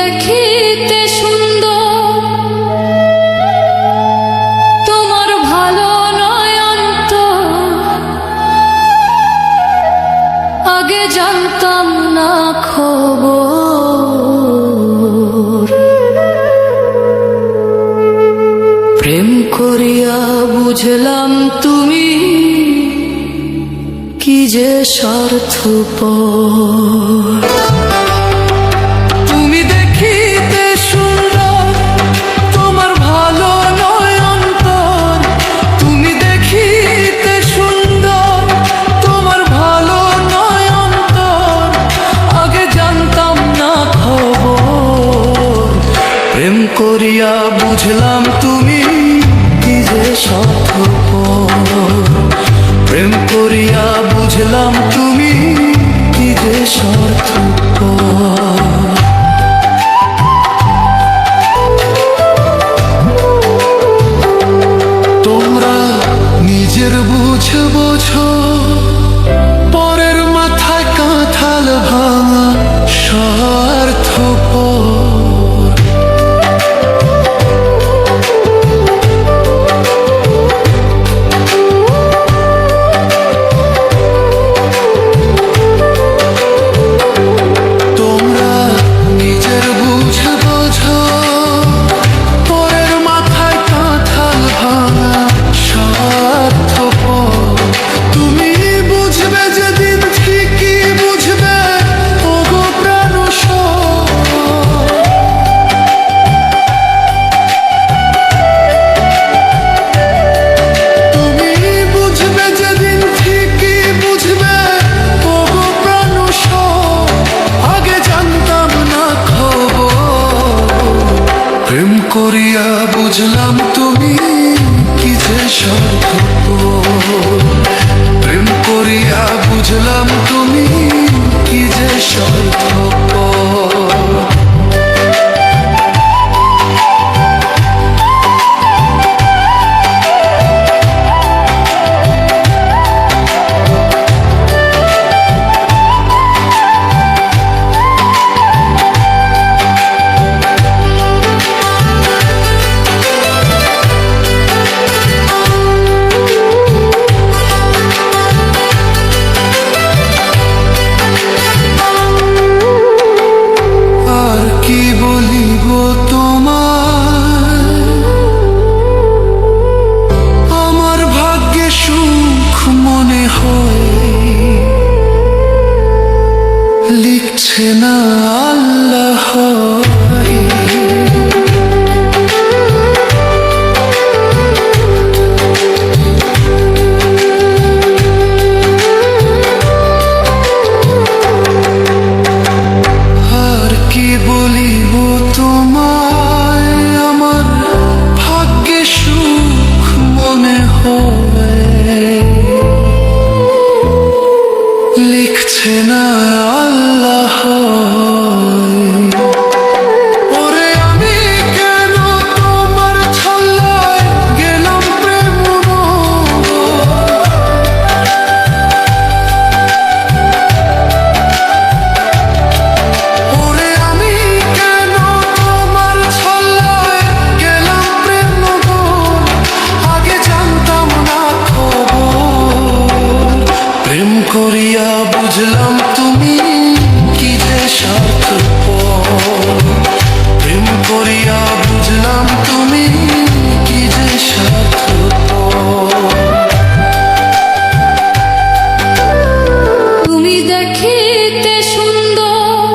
দেখিতে সুন্দর, তোমার ভালো নয়ন্ত আগে জানতাম না খবর। প্রেম করিয়া বুঝলাম তুমি কি যে স্বার্থপর। তুমি দেখিতে সুন্দর, তোমার ভালো নয় অন্তর। তুমি দেখিতে সুন্দর, তোমার ভালো নয় অন্তর আগে জানতাম না খবর। প্রেম করিয়া বুঝলাম তুমি কি যে স্বার্থপর। প্রেম করিয়া বুঝলাম তুমি কি যে স্বার্থপর। তোমরা নিজের বুঝ বোঝো, পরের মাথায় কাঁঠাল ভাঙা স্বার্থপর। প্রেম করিয়া বুঝলাম তুমি কি যে স্বার্থপর। প্রেম করিয়া বুঝলাম তুমি কি যে স্বার্থপর। লিখছে না আল্লাহ, আর কি বলিব তোমায় আমার ভাগ্যে সুখ মনে হয়। লিখছে না আল্লাহ, ওরে আমি কেন তোমার ছল্লায় গেলাম প্রেম ওরে আমি কেন তোমার ছল্লায় গেলাম প্রেম আগে জানতাম না খবর। প্রেম করিয়া বুঝলাম তুমি কি যে স্বার্থপর। প্রেম করিয়া বুঝলাম তুমি কি যে স্বার্থপর। তুমি দেখিতে সুন্দর,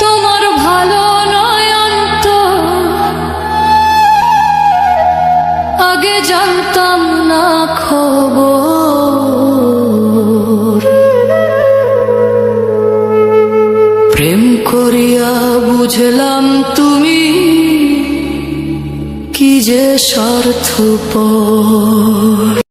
তোমার ভালো নয়ন্ত আগে জানতাম না খবর। প্রেম করিয়া বুঝলাম তুমি কি যে স্বার্থপর।